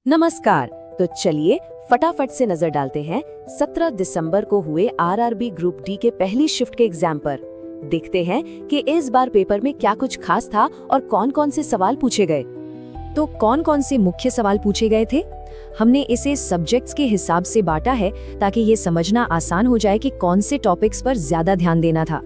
नमस्कार। तो चलिए फटाफट से नजर डालते हैं 17 दिसंबर को हुए आरआरबी ग्रुप डी के पहली शिफ्ट के एग्जाम पर। देखते हैं कि इस बार पेपर में क्या कुछ खास था और कौन कौन से सवाल पूछे गए। तो कौन कौन से मुख्य सवाल पूछे गए थे? हमने इसे सब्जेक्ट्स के हिसाब से बांटा है ताकि ये समझना आसान हो जाए कि कौन से टॉपिक्स पर ज्यादा ध्यान देना था।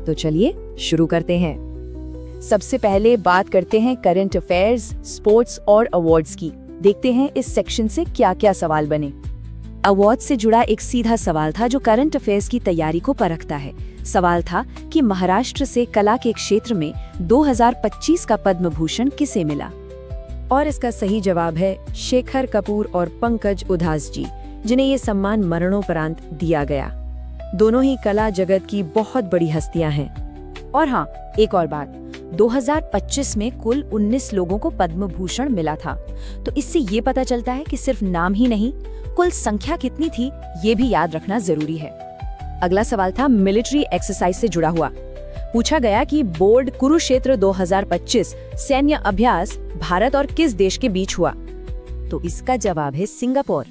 तो चलिए शुरू करते हैं। सबसे पहले बात करते हैं करंट अफेयर्स, स्पोर्ट्स और अवार्ड्स की। देखते हैं इस सेक्शन से क्या क्या सवाल बने। अवार्ड से जुड़ा एक सीधा सवाल था जो करंट अफेयर्स की तैयारी को परखता है। सवाल था कि महाराष्ट्र से कला के क्षेत्र में 2025 का पद्म भूषण किसे मिला? और इसका सही जवाब है शेखर कपूर और पंकज उधास जी, जिन्हें ये सम्मान मरणोपरांत दिया गया। दोनों ही कला जगत की बहुत बड़ी हस्तियां हैं। और हाँ, एक और बात, 2025 में कुल 19 लोगों को पद्म भूषण मिला था। तो इससे ये पता चलता है कि सिर्फ नाम ही नहीं, कुल संख्या कितनी थी ये भी याद रखना जरूरी है। अगला सवाल था मिलिट्री एक्सरसाइज से जुड़ा हुआ। पूछा गया कि बोर्ड कुरुक्षेत्र 2025 सैन्य अभ्यास भारत और किस देश के बीच हुआ? तो इसका जवाब है सिंगापुर।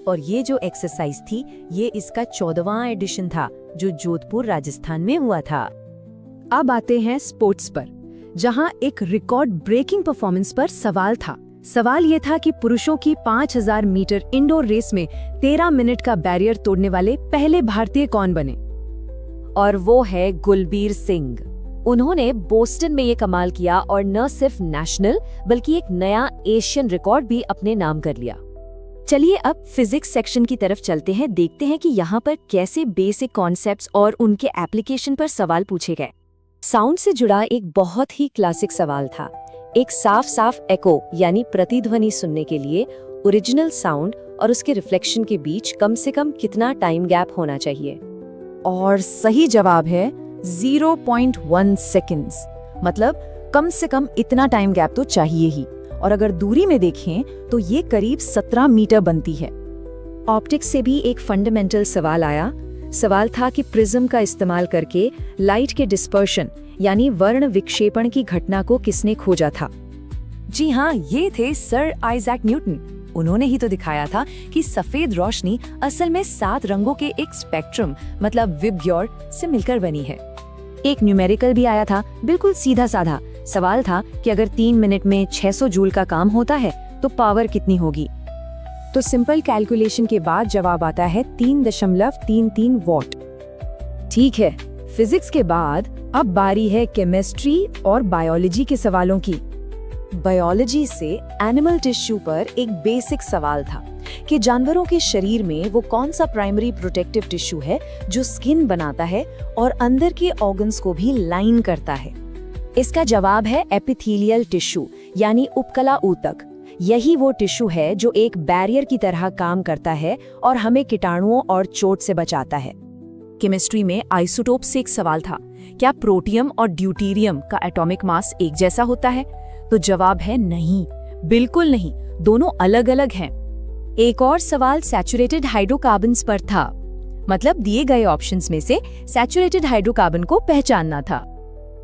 और ये जो एक्सरसाइज थी ये इसका 14वां एडिशन था जो जोधपुर राजस्थान में हुआ था। अब आते हैं स्पोर्ट्स पर, जहां एक रिकॉर्ड ब्रेकिंग परफॉर्मेंस पर सवाल था। सवाल ये था कि पुरुषों की 5000 मीटर इंडोर रेस में 13 मिनट का बैरियर तोड़ने वाले पहले भारतीय कौन बने? और वो है गुलबीर सिंह। उन्होंने बोस्टन में ये कमाल किया और न सिर्फ नेशनल बल्कि एक नया एशियन रिकॉर्ड भी अपने नाम कर लिया। चलिए अब फिजिक्स सेक्शन की तरफ चलते हैं। देखते हैं कि यहाँ पर कैसे बेसिक कॉन्सेप्ट्स और उनके एप्लीकेशन पर सवाल पूछे गए। साउंड से जुड़ा एक बहुत ही क्लासिक सवाल था। एक साफ साफ एको यानी प्रतिध्वनि सुनने के लिए ओरिजिनल साउंड और उसके रिफ्लेक्शन के बीच कम से कम कितना टाइम गैप होना चाहिए? और सही जवाब है 0.1 सेकेंड्स। मतलब कम से कम इतना टाइम गैप तो चाहिए ही। और अगर दूरी में देखें तो ये करीब 17 मीटर बनती है। ऑप्टिक्स से भी एक फंडामेंटल सवाल आया। सवाल था कि प्रिज्म का इस्तेमाल करके लाइट के डिस्पर्शन यानी वर्ण विक्षेपण की घटना को किसने खोजा था? जी हाँ, ये थे सर आइजैक न्यूटन। उन्होंने ही तो दिखाया था कि सफेद रोशनी असल में 7 रंगों के एक स्पेक्ट्रम मतलब विबग्योर से मिलकर बनी है। एक न्यूमेरिकल भी आया था, बिल्कुल सीधा साधा। सवाल था कि अगर 3 मिनट में 600 जूल का काम होता है तो पावर कितनी होगी? तो सिंपल कैलकुलेशन के बाद जवाब आता है 3.33 वॉट। ठीक है, फिजिक्स के बाद अब बारी है केमिस्ट्री और बायोलॉजी के सवालों की। बायोलॉजी से एनिमल टिश्यू पर एक बेसिक सवाल था कि जानवरों के शरीर में वो कौन सा प्राइमरी प्रोटेक्टिव टिश्यू है जो स्किन बनाता है और अंदर के ऑर्गन्स को भी लाइन करता है। इसका जवाब है एपिथेलियल टिश्यू यानी उपकला ऊतक। यही वो टिश्यू है जो एक बैरियर की तरह काम करता है और हमें कीटाणुओं और चोट से बचाता है। केमिस्ट्री में आइसोटोप से एक सवाल था, क्या प्रोटियम और ड्यूटेरियम का एटॉमिक मास एक जैसा होता है? तो जवाब है नहीं, बिल्कुल नहीं, दोनों अलग अलग हैं। एक और सवाल सैचुरेटेड हाइड्रोकार्बन्स पर था। मतलब दिए गए ऑप्शंस में से सैचुरेटेड हाइड्रोकार्बन को पहचानना था।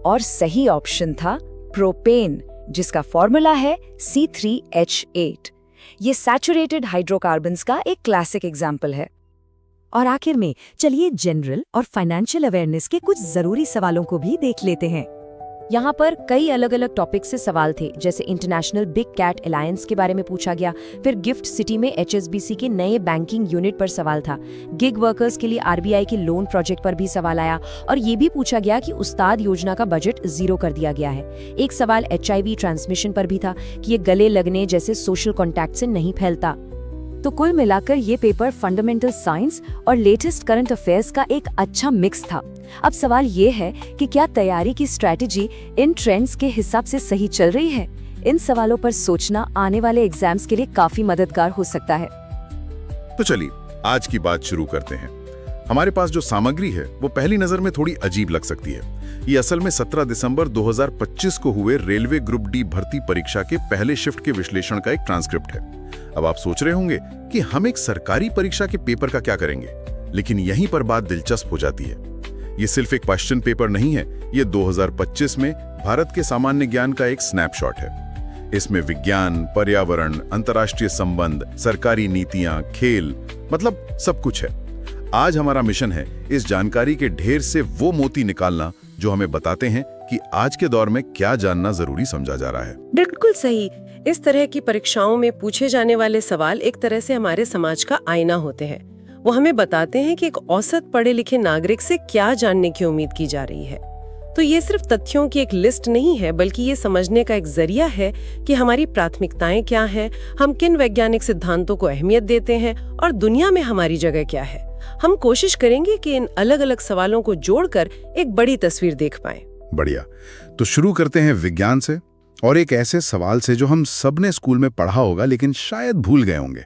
और सही ऑप्शन था प्रोपेन, जिसका फॉर्मूला है C3H8। ये सैचुरेटेड हाइड्रोकार्बन्स का एक क्लासिक एग्जाम्पल है। और आखिर में चलिए जनरल और फाइनेंशियल अवेयरनेस के कुछ जरूरी सवालों को भी देख लेते हैं। यहाँ पर कई अलग अलग टॉपिक से सवाल थे, जैसे इंटरनेशनल बिग कैट अलायंस के बारे में पूछा गया। फिर गिफ्ट सिटी में HSBC के नए बैंकिंग यूनिट पर सवाल था। गिग वर्कर्स के लिए RBI के लोन प्रोजेक्ट पर भी सवाल आया। और ये भी पूछा गया कि उस्ताद योजना का बजट 0 कर दिया गया है। एक सवाल HIV ट्रांसमिशन पर भी था कि ये गले लगने जैसे सोशल कॉन्टैक्ट से नहीं फैलता। तो कुल मिलाकर ये पेपर फंडामेंटल साइंस और लेटेस्ट करंट अफेयर्स का एक अच्छा मिक्स था। अब सवाल ये है कि क्या तैयारी की स्ट्रैटेजी इन ट्रेंड्स के हिसाब से सही चल रही है? इन सवालों पर सोचना आने वाले एग्जाम्स के लिए काफी मददगार हो सकता है। तो चलिए आज की बात शुरू करते हैं। हमारे पास जो सामग्री है वो पहली नजर में थोड़ी अजीब लग सकती है। ये असल में 17 दिसंबर 2025 को हुए रेलवे ग्रुप डी भर्ती परीक्षा के पहले शिफ्ट के विश्लेषण का एक ट्रांसक्रिप्ट है। अब आप सोच रहे होंगे कि हम एक सरकारी परीक्षा के पेपर का क्या करेंगे, लेकिन यहीं पर बात दिलचस्प हो जाती है। ये सिर्फ एक क्वेश्चन पेपर नहीं है, ये 2025 में भारत के सामान्य ज्ञान का एक स्नैपशॉट है। इसमें विज्ञान, पर्यावरण, अंतर्राष्ट्रीय संबंध, सरकारी नीतियां, खेल, मतलब सब कुछ है। आज हमारा मिशन है इस जानकारी के ढेर से वो मोती निकालना जो हमें बताते हैं कि आज के दौर में क्या जानना जरूरी समझा जा रहा है। बिल्कुल सही। इस तरह की परीक्षाओं में पूछे जाने वाले सवाल एक तरह से हमारे समाज का आईना होते हैं। वो हमें बताते हैं कि एक औसत पढ़े लिखे नागरिक से क्या जानने की उम्मीद की जा रही है। तो ये सिर्फ तथ्यों की एक लिस्ट नहीं है, बल्कि ये समझने का एक जरिया है कि हमारी प्राथमिकताएं क्या हैं, हम किन वैज्ञानिक सिद्धांतों को अहमियत देते हैं और दुनिया में हमारी जगह क्या है। हम कोशिश करेंगे कि इन अलग अलग सवालों को जोड़कर एक बड़ी तस्वीर देख पाएं। बढ़िया। तो शुरू करते हैं विज्ञान से, और एक ऐसे सवाल से जो हम सब ने स्कूल में पढ़ा होगा लेकिन शायद भूल गए होंगे।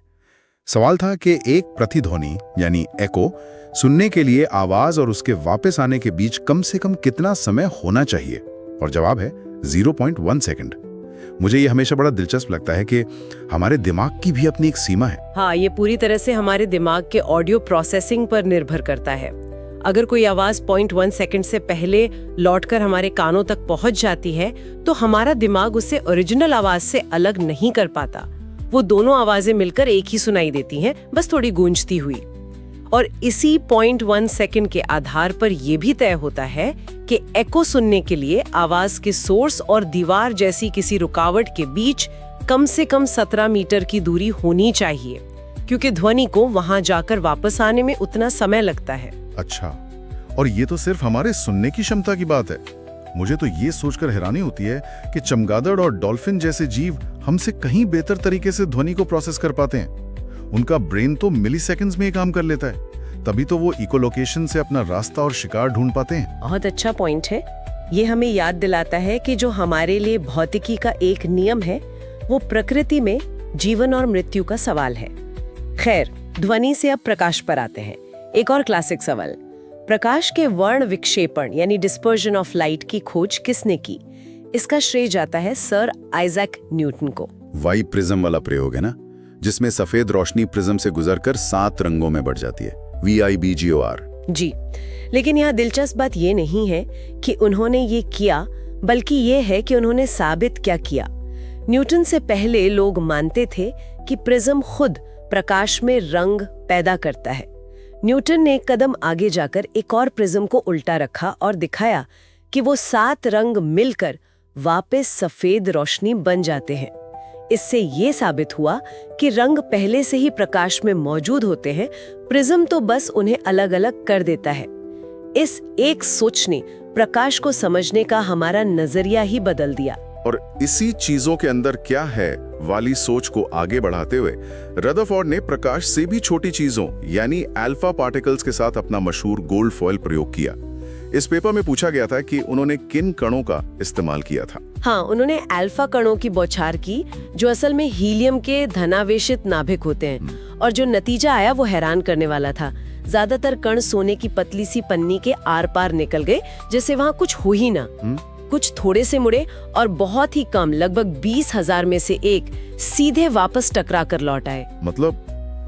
सवाल था कि एक प्रतिध्वनि यानी एको सुनने के लिए आवाज और उसके वापस आने के बीच कम से कम कितना समय होना चाहिए, और जवाब है 0.1 सेकंड। मुझे ये हमेशा बड़ा दिलचस्प लगता है कि हमारे दिमाग की भी अपनी एक सीमा है। हाँ, ये पूरी तरह से हमारे दिमाग के ऑडियो प्रोसेसिंग पर निर्भर करता है। अगर कोई आवाज 0.1 सेकंड से पहले लौटकर हमारे कानों तक पहुंच जाती है तो हमारा दिमाग उसे ओरिजिनल आवाज से अलग नहीं कर पाता। वो दोनों आवाजें मिलकर एक ही सुनाई देती हैं, बस थोड़ी गूंजती हुई। और इसी 0.1 सेकंड के आधार पर यह भी तय होता है कि एको सुनने के लिए आवाज के सोर्स और दीवार जैसी किसी रुकावट के बीच कम से कम 17 मीटर की दूरी होनी चाहिए, क्योंकि ध्वनि को वहां जाकर वापस आने में उतना समय लगता है। अच्छा, और ये तो सिर्फ हमारे सुनने की क्षमता की बात है। मुझे तो ये सोचकर हैरानी होती है कि चमगादड़ और डॉल्फिन जैसे जीव हमसे कहीं बेहतर तरीके से ध्वनि को प्रोसेस कर पाते हैं। उनका ब्रेन तो मिलीसेकंड्स में ही काम कर लेता है, तभी तो वो इकोलोकेशन से अपना रास्ता और शिकार ढूंढ पाते हैं। बहुत अच्छा पॉइंट है। ये हमें याद दिलाता है कि जो हमारे लिए भौतिकी का एक नियम है, वो प्रकृति में जीवन और मृत्यु का सवाल है। खैर, ध्वनि से अब प्रकाश पर आते हैं। एक और क्लासिक सवाल, प्रकाश के वर्ण विक्षेपण यानी डिस्पर्जन ऑफ लाइट की खोज किसने की? इसका श्रेय जाता है सर आइजैक न्यूटन को। वाई प्रिज्म वाला प्रयोग है ना, जिसमें सफेद रोशनी प्रिज्म से गुजरकर 7 रंगों में बढ़ जाती है, VIBGOR। जी, लेकिन यहाँ दिलचस्प बात ये नहीं है कि उन्होंने ये किया, बल्कि ये है कि उन्होंने साबित क्या किया। न्यूटन से पहले लोग मानते थे कि प्रिज्म खुद प्रकाश में रंग पैदा करता है। न्यूटन ने एक कदम आगे जाकर एक और प्रिज्म को उल्टा रखा और दिखाया कि वो 7 रंग मिलकर वापस सफेद रोशनी बन जाते हैं। इससे ये साबित हुआ कि रंग पहले से ही प्रकाश में मौजूद होते हैं, प्रिज्म तो बस उन्हें अलग अलग कर देता है। इस एक सोच ने प्रकाश को समझने का हमारा नजरिया ही बदल दिया। और इसी चीजों के अंदर क्या है वाली सोच को आगे बढ़ाते हुए रदरफोर्ड ने प्रकाश से भी छोटी चीजों यानी अल्फा पार्टिकल्स के साथ अपना मशहूर गोल्ड फॉयल प्रयोग किया। इस पेपर में पूछा गया था कि उन्होंने किन कणों का इस्तेमाल किया था। हाँ, उन्होंने अल्फा कणों की बौछार की, जो असल में हीलियम के धनावेशित नाभिक होते हैं, और जो नतीजा आया वो हैरान करने वाला था। ज्यादातर कण सोने की पतली सी पन्नी के आर पार निकल गए, जैसे वहाँ कुछ हो ही ना। कुछ थोड़े से मुड़े और बहुत ही कम, लगभग 20,000 में से एक सीधे वापस टकरा कर लौट आए। मतलब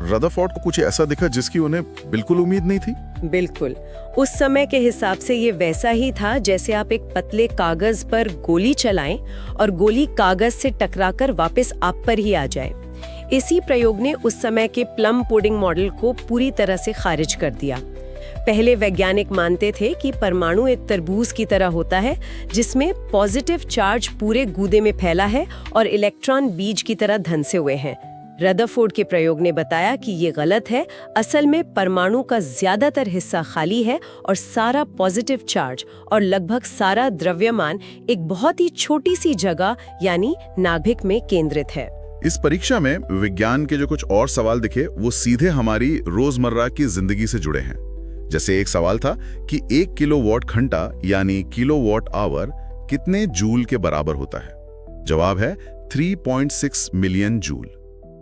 रदरफोर्ड को कुछ ऐसा दिखा जिसकी उन्हें बिल्कुल उम्मीद नहीं थी। बिल्कुल, उस समय के हिसाब से ये वैसा ही था जैसे आप एक पतले कागज पर गोली चलाएं और गोली कागज से टकराकर वापस आप पर ही आ जाए। इसी प्रयोग ने उस समय के प्लम पुडिंग मॉडल को पूरी तरह से खारिज कर दिया। पहले वैज्ञानिक मानते थे कि परमाणु एक तरबूज की तरह होता है, जिसमें पॉजिटिव चार्ज पूरे गूदे में फैला है और इलेक्ट्रॉन बीज की तरह धंसे हुए हैं। रदरफोर्ड के प्रयोग ने बताया कि ये गलत है। असल में परमाणु का ज्यादातर हिस्सा खाली है और सारा पॉजिटिव चार्ज और लगभग सारा द्रव्यमान एक बहुत ही छोटी सी जगह यानी नाभिक में केंद्रित है। इस परीक्षा में विज्ञान के जो कुछ और सवाल दिखे वो सीधे हमारी रोजमर्रा की जिंदगी से जुड़े हैं। जैसे एक सवाल था कि 1 किलोवाट घंटा यानी किलोवाट आवर कितने जूल के बराबर होता है। जवाब है 3.6 मिलियन जूल।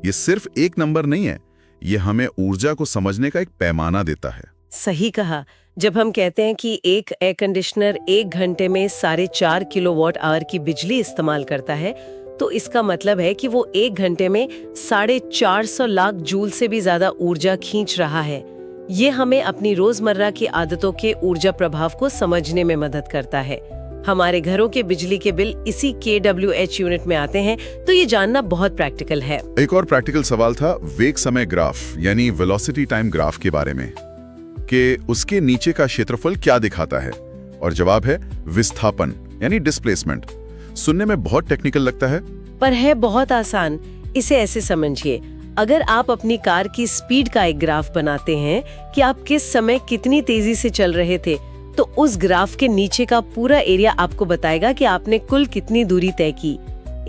ये सिर्फ एक नंबर नहीं है, ये हमें ऊर्जा को समझने का एक पैमाना देता है। सही कहा। जब हम कहते हैं कि एक एयर कंडीशनर 1 घंटे में 4.5 किलोवाट आवर की बिजली इस्तेमाल करता है, तो इसका मतलब है कि वो 1 घंटे में 450 लाख जूल से भी ज्यादा ऊर्जा खींच रहा है। ये हमें अपनी रोजमर्रा की आदतों के ऊर्जा प्रभाव को समझने में मदद करता है। हमारे घरों के बिजली के बिल इसी KWH यूनिट में आते हैं, तो ये जानना बहुत प्रैक्टिकल है। एक और प्रैक्टिकल सवाल था वेग समय ग्राफ यानी वेलोसिटी टाइम ग्राफ के बारे में, कि उसके नीचे का क्षेत्रफल क्या दिखाता है, और जवाब है विस्थापन यानी डिस्प्लेसमेंट। सुनने में बहुत टेक्निकल लगता है, पर है बहुत आसान। इसे ऐसे समझिए, अगर आप अपनी कार की स्पीड का एक ग्राफ बनाते हैं कि आप किस समय कितनी तेजी से चल रहे थे, तो उस ग्राफ के नीचे का पूरा एरिया आपको बताएगा कि आपने कुल कितनी दूरी तय की।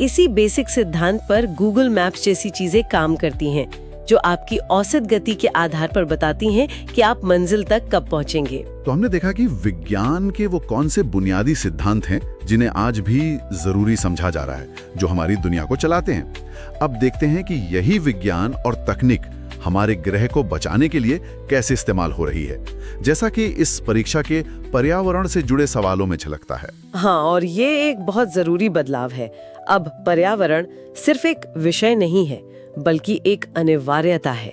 इसी बेसिक सिद्धांत पर गूगल मैप्स जैसी चीजें काम करती हैं, जो आपकी औसत गति के आधार पर बताती हैं कि आप मंजिल तक कब पहुंचेंगे। तो हमने देखा कि विज्ञान के वो कौन से बुनियादी सिद्धांत हैं जिन्हें आज भी जरूरी समझा जा रहा है, जो हमारी दुनिया को चलाते हैं। अब देखते हैं कि यही विज्ञान और तकनीक हमारे ग्रह को बचाने के लिए कैसे इस्तेमाल हो रही है, जैसा कि इस परीक्षा के पर्यावरण से जुड़े सवालों में झलकता है। हाँ, और ये एक बहुत जरूरी बदलाव है। अब पर्यावरण सिर्फ एक विषय नहीं है, बल्कि एक अनिवार्यता है।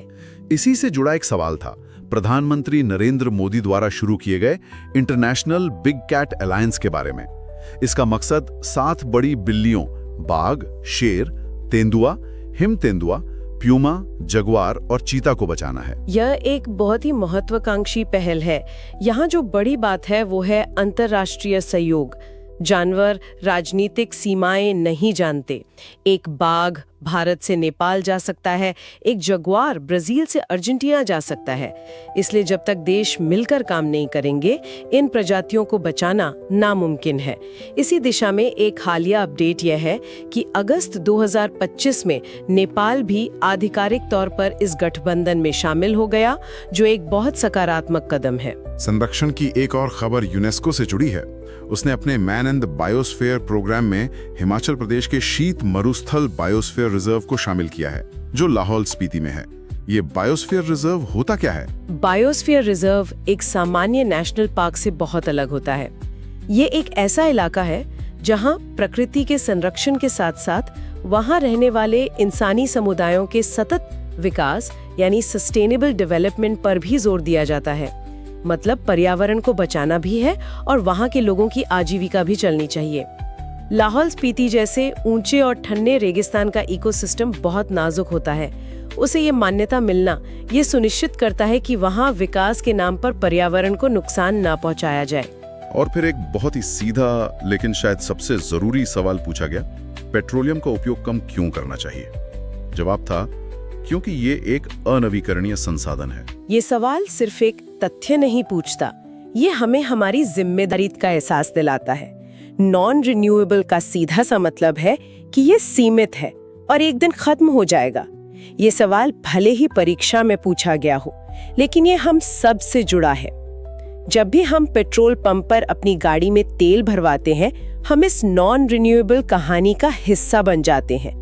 इसी से जुड़ा एक सवाल था प्रधानमंत्री नरेंद्र मोदी द्वारा शुरू किए गए इंटरनेशनल बिग कैट अलायंस के बारे में। इसका मकसद 7 बड़ी बिल्लियों बाघ, शेर, तेंदुआ, हिम तेंदुआ, प्यूमा, जगुआर और चीता को बचाना है। यह एक बहुत ही महत्वाकांक्षी पहल है। यहाँ जो बड़ी बात है वो है अंतर्राष्ट्रीय सहयोग। जानवर राजनीतिक सीमाएं नहीं जानते। एक बाघ भारत से नेपाल जा सकता है, एक जगुआर ब्राजील से अर्जेंटीना जा सकता है। इसलिए जब तक देश मिलकर काम नहीं करेंगे, इन प्रजातियों को बचाना नामुमकिन है। इसी दिशा में एक हालिया अपडेट यह है कि अगस्त 2025 में नेपाल भी आधिकारिक तौर पर इस गठबंधन में शामिल हो गया, जो एक बहुत सकारात्मक कदम है। संरक्षण की एक और खबर यूनेस्को से जुड़ी है। उसने अपने man and the biosphere programme में हिमाचल प्रदेश के शीत मरुस्थल बायोस्फीयर रिजर्व को शामिल किया है, जो लाहौल स्पीति में है। ये बायोस्फीयर रिजर्व होता क्या है? बायोस्फीयर रिजर्व एक सामान्य नेशनल पार्क से बहुत अलग होता है। ये एक ऐसा इलाका है जहां प्रकृति के संरक्षण के साथ साथ वहां रहने वाले इंसानी समुदायों के सतत विकास यानी सस्टेनेबल डेवलपमेंट पर भी जोर दिया जाता है। मतलब पर्यावरण को बचाना भी है और वहां के लोगों की आजीविका भी चलनी चाहिए। लाहौल स्पीति जैसे ऊंचे और ठंडे रेगिस्तान का इकोसिस्टम बहुत नाजुक होता है। उसे ये मान्यता मिलना ये सुनिश्चित करता है कि वहां विकास के नाम पर पर्यावरण को नुकसान ना पहुंचाया जाए। और फिर एक बहुत ही सीधा लेकिन शायद सबसे जरूरी सवाल पूछा गया, पेट्रोलियम का उपयोग कम क्यों करना चाहिए? जवाब था क्योंकि ये एक अनवीकरणीय संसाधन है। ये सवाल सिर्फ एक तथ्य नहीं पूछता, ये हमें हमारी जिम्मेदारी का एहसास दिलाता है। नॉन रिन्यूएबल का सीधा सा मतलब है कि ये सीमित है और एक दिन खत्म हो जाएगा। ये सवाल भले ही परीक्षा में पूछा गया हो, लेकिन ये हम सब से जुड़ा है। जब भी हम पेट्रोल पंप पर अपनी गाड़ी में तेल भरवाते हैं, हम इस नॉन रिन्यूएबल कहानी का हिस्सा बन जाते हैं।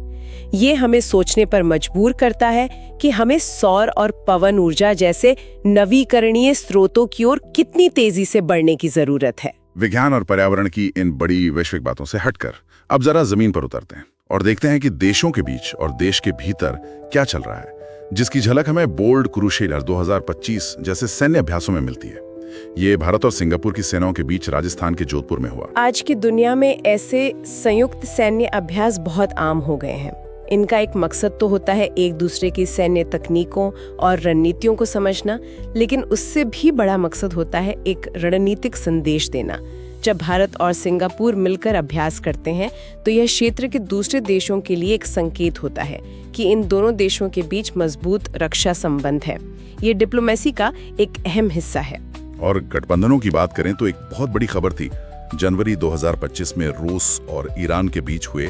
ये हमें सोचने पर मजबूर करता है कि हमें सौर और पवन ऊर्जा जैसे नवीकरणीय स्रोतों की ओर कितनी तेजी से बढ़ने की जरूरत है। विज्ञान और पर्यावरण की इन बड़ी वैश्विक बातों से हटकर अब जरा जमीन पर उतरते हैं और देखते हैं कि देशों के बीच और देश के भीतर क्या चल रहा है, जिसकी झलक हमें बोल्ड क्रूसेडर 2025 जैसे सैन्य अभ्यासों में मिलती है। ये भारत और सिंगापुर की सेनाओं के बीच राजस्थान के जोधपुर में हुआ। आज की दुनिया में ऐसे संयुक्त सैन्य अभ्यास बहुत आम हो गए हैं। इनका एक मकसद तो होता है एक दूसरे की सैन्य तकनीकों और रणनीतियों को समझना, लेकिन उससे भी बड़ा मकसद होता है एक रणनीतिक संदेश देना। जब भारत और सिंगापुर मिलकर अभ्यास करते हैं तो यह क्षेत्र के दूसरे देशों के लिए एक संकेत होता है कि इन दोनों देशों के बीच मजबूत रक्षा संबंध है। ये डिप्लोमेसी का एक अहम हिस्सा है। और गठबंधनों की बात करें तो एक बहुत बड़ी खबर थी जनवरी 2025 में रूस और ईरान के बीच हुए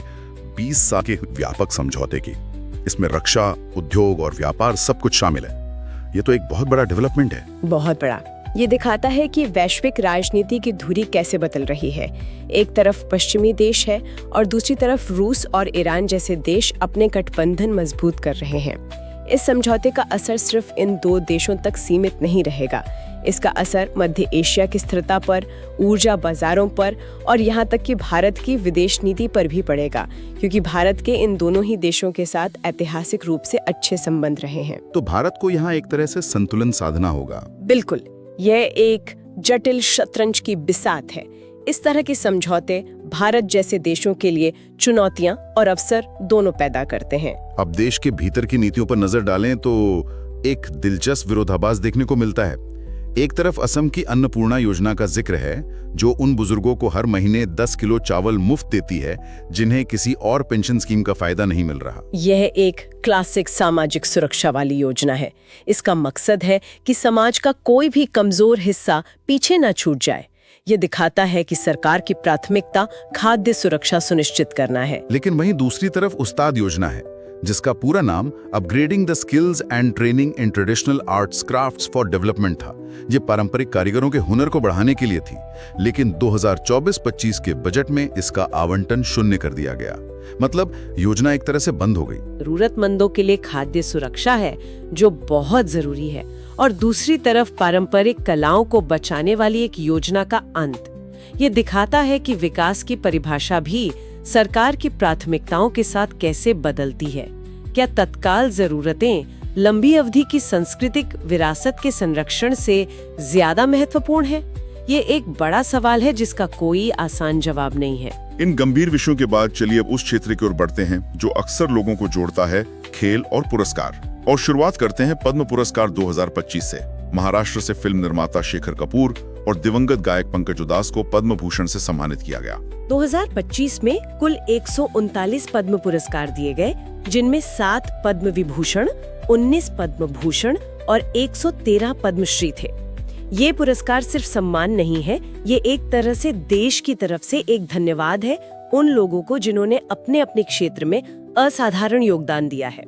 20 साल के व्यापक समझौते की। इसमें रक्षा, उद्योग और व्यापार सब कुछ शामिल है। ये तो एक बहुत बड़ा डेवलपमेंट है। बहुत बड़ा। ये दिखाता है कि वैश्विक राजनीति की धुरी कैसे बदल रही है। एक तरफ पश्चिमी देश है और दूसरी तरफ रूस और ईरान जैसे देश अपने गठबंधन मजबूत कर रहे हैं। इस समझौते का असर सिर्फ इन दो देशों तक सीमित नहीं रहेगा। इसका असर मध्य एशिया की स्थिरता पर, ऊर्जा बाजारों पर और यहाँ तक कि भारत की विदेश नीति पर भी पड़ेगा, क्योंकि भारत के इन दोनों ही देशों के साथ ऐतिहासिक रूप से अच्छे संबंध रहे हैं। तो भारत को यहाँ एक तरह से संतुलन साधना होगा। बिल्कुल, यह एक जटिल शतरंज की बिसात है। इस तरह के समझौते भारत जैसे देशों के लिए चुनौतियां और अवसर दोनों पैदा करते हैं। अब देश के भीतर की नीतियों पर नजर डालें तो एक दिलचस्प विरोधाभास देखने को मिलता है। एक तरफ असम की अन्नपूर्णा योजना का जिक्र है, जो उन बुजुर्गों को हर महीने 10 किलो चावल मुफ्त देती है जिन्हें किसी और पेंशन स्कीम का फायदा नहीं मिल रहा। यह एक क्लासिक सामाजिक सुरक्षा वाली योजना है। इसका मकसद है कि समाज का कोई भी कमजोर हिस्सा पीछे न छूट जाए। ये दिखाता है कि सरकार की प्राथमिकता खाद्य सुरक्षा सुनिश्चित करना है। लेकिन वहीं दूसरी तरफ उस्ताद योजना है, जिसका पूरा नाम upgrading the skills and training in traditional arts crafts for development था। ये पारंपरिक कारीगरों के हुनर को बढ़ाने के लिए थी, लेकिन 2024-25 के बजट में इसका आवंटन शून्य कर दिया गया। मतलब योजना एक तरह से बंद हो गई। जरूरतमंदों के लिए खाद्य सुरक्षा है जो बहुत जरूरी है, और दूसरी तरफ पारंपरिक कलाओं को बचाने वाली एक योजना का अंत। ये दिखाता है कि विकास की परिभाषा भी सरकार की प्राथमिकताओं के साथ कैसे बदलती है। क्या तत्काल जरूरतें लंबी अवधि की सांस्कृतिक विरासत के संरक्षण से ज्यादा महत्वपूर्ण है? ये एक बड़ा सवाल है जिसका कोई आसान जवाब नहीं है। इन गंभीर विषयों के बाद चलिए अब उस क्षेत्र की ओर बढ़ते हैं जो अक्सर लोगों को जोड़ता है, खेल और पुरस्कार। और शुरुआत करते हैं पद्म पुरस्कार 2025 से। महाराष्ट्र से फिल्म निर्माता शेखर कपूर और दिवंगत गायक पंकज उदास को पद्म भूषण से सम्मानित किया गया। 2025 में कुल 139 पद्म पुरस्कार दिए गए, जिनमें 7 पद्म विभूषण, 19 पद्म भूषण और 113 पद्मश्री थे। ये पुरस्कार सिर्फ सम्मान नहीं है, ये एक तरह से देश की तरफ से एक धन्यवाद है उन लोगों को जिन्होंने अपने अपने क्षेत्र में असाधारण योगदान दिया है।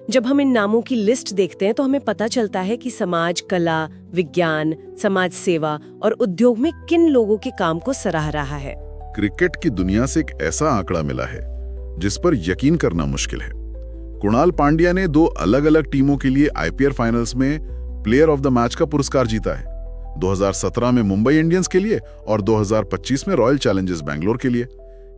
जब हम इन नामों की लिस्ट देखते हैं तो हमें पता चलता है कि समाज, कला, विज्ञान, समाज सेवा और उद्योग में किन लोगों के काम को सराह रहा है। क्रिकेट की दुनिया से एक ऐसा आंकड़ा मिला है जिस पर यकीन करना मुश्किल है। कुणाल पांड्या ने 2 अलग-अलग टीमों के लिए आईपीएल फाइनल्स में प्लेयर ऑफ द मैच का पुरस्कार जीता है। 2017 में मुंबई इंडियंस के लिए और 2025 में रॉयल चैलेंजर्स बैंगलोर के लिए।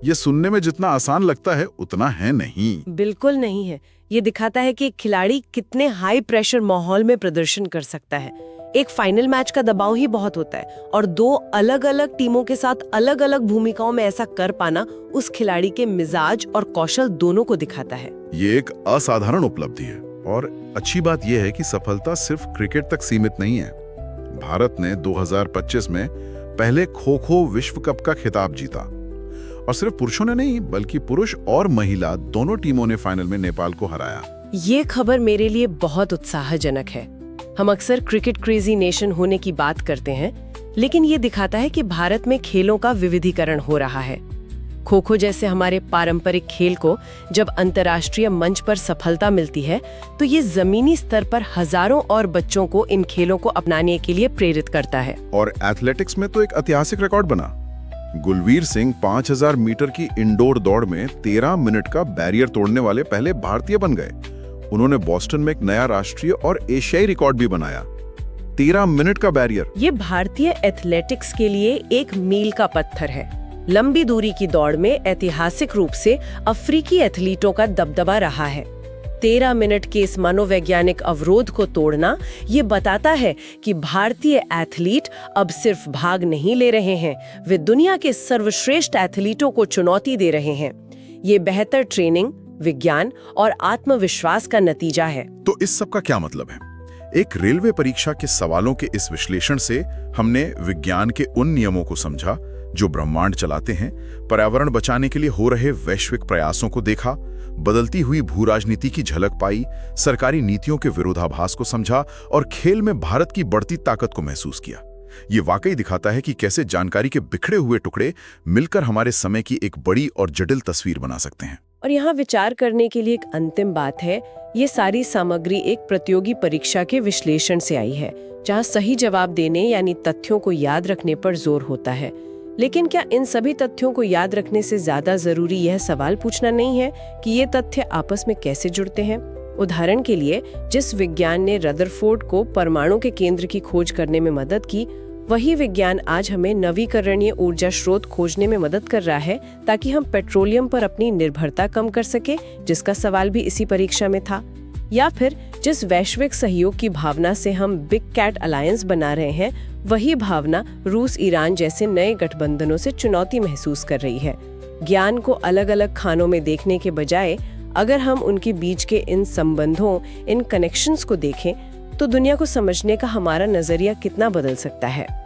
ये सुनने में जितना आसान लगता है उतना है नहीं। बिल्कुल नहीं है। ये दिखाता है कि एक खिलाड़ी कितने हाई प्रेशर माहौल में प्रदर्शन कर सकता है। एक फाइनल मैच का दबाव ही बहुत होता है, और 2 अलग-अलग टीमों के साथ अलग-अलग भूमिकाओं में ऐसा कर पाना उस खिलाड़ी के मिजाज और कौशल दोनों को दिखाता है। ये एक असाधारण उपलब्धि है, और अच्छी बात यह है कि सफलता सिर्फ क्रिकेट तक सीमित नहीं है। भारत ने 2025 में पहले खो-खो विश्व कप का खिताब जीता, और सिर्फ पुरुषों ने नहीं बल्कि पुरुष और महिला दोनों टीमों ने फाइनल में नेपाल को हराया। ये खबर मेरे लिए बहुत उत्साहजनक है। हम अक्सर क्रिकेट क्रेजी नेशन होने की बात करते हैं, लेकिन ये दिखाता है कि भारत में खेलों का विविधीकरण हो रहा है। खो खो जैसे हमारे पारंपरिक खेल को जब अंतर्राष्ट्रीय मंच पर सफलता मिलती है तो ये जमीनी स्तर पर हजारों और बच्चों को इन खेलों को अपनाने के लिए प्रेरित करता है। और एथलेटिक्स में तो एक ऐतिहासिक रिकॉर्ड बना। गुलवीर सिंह 5000 मीटर की इंडोर दौड़ में 13 मिनट का बैरियर तोड़ने वाले पहले भारतीय बन गए। उन्होंने बोस्टन में एक नया राष्ट्रीय और एशियाई रिकॉर्ड भी बनाया, 13 मिनट का बैरियर। ये भारतीय एथलेटिक्स के लिए एक मील का पत्थर है। लंबी दूरी की दौड़ में ऐतिहासिक रूप से अफ्रीकी एथलीटों का दबदबा रहा है। 13 मिनट के इस मनोवैज्ञानिक अवरोध को तोड़ना ये बताता है कि भारतीय एथलीट अब सिर्फ भाग नहीं ले रहे हैं, वे दुनिया के सर्वश्रेष्ठ एथलीटों को चुनौती दे रहे हैं। ये बेहतर ट्रेनिंग, विज्ञान और आत्मविश्वास का नतीजा है। तो इस सब का क्या मतलब है? एक रेलवे परीक्षा के सवालों के इस विश्लेषण से हमने विज्ञान के उन नियमों को समझा जो ब्रह्मांड चलाते हैं, पर्यावरण बचाने के लिए हो रहे वैश्विक प्रयासों को देखा, बदलती हुई भू राजनीति की झलक पाई, सरकारी नीतियों के विरोधाभास को समझा और खेल में भारत की बढ़ती ताकत को महसूस किया। ये वाकई दिखाता है कि कैसे जानकारी के बिखरे हुए टुकड़े मिलकर हमारे समय की एक बड़ी और जटिल तस्वीर बना सकते हैं। और यहाँ विचार करने के लिए एक अंतिम बात है, ये सारी सामग्री एक प्रतियोगी परीक्षा के विश्लेषण से आई है, जहाँ सही जवाब देने यानी तथ्यों को याद रखने पर जोर होता है। लेकिन क्या इन सभी तथ्यों को याद रखने से ज्यादा जरूरी यह सवाल पूछना नहीं है कि ये तथ्य आपस में कैसे जुड़ते हैं? उदाहरण के लिए, जिस विज्ञान ने रदरफोर्ड को परमाणु के केंद्र की खोज करने में मदद की, वही विज्ञान आज हमें नवीकरणीय ऊर्जा स्रोत खोजने में मदद कर रहा है ताकि हम पेट्रोलियम पर अपनी निर्भरता कम कर सके, जिसका सवाल भी इसी परीक्षा में था। या फिर जिस वैश्विक सहयोग की भावना से हम बिग कैट अलायंस बना रहे हैं, वही भावना रूस ईरान जैसे नए गठबंधनों से चुनौती महसूस कर रही है। ज्ञान को अलग अलग खानों में देखने के बजाय अगर हम उनके बीच के इन संबंधों, इन कनेक्शंस को देखें, तो दुनिया को समझने का हमारा नजरिया कितना बदल सकता है।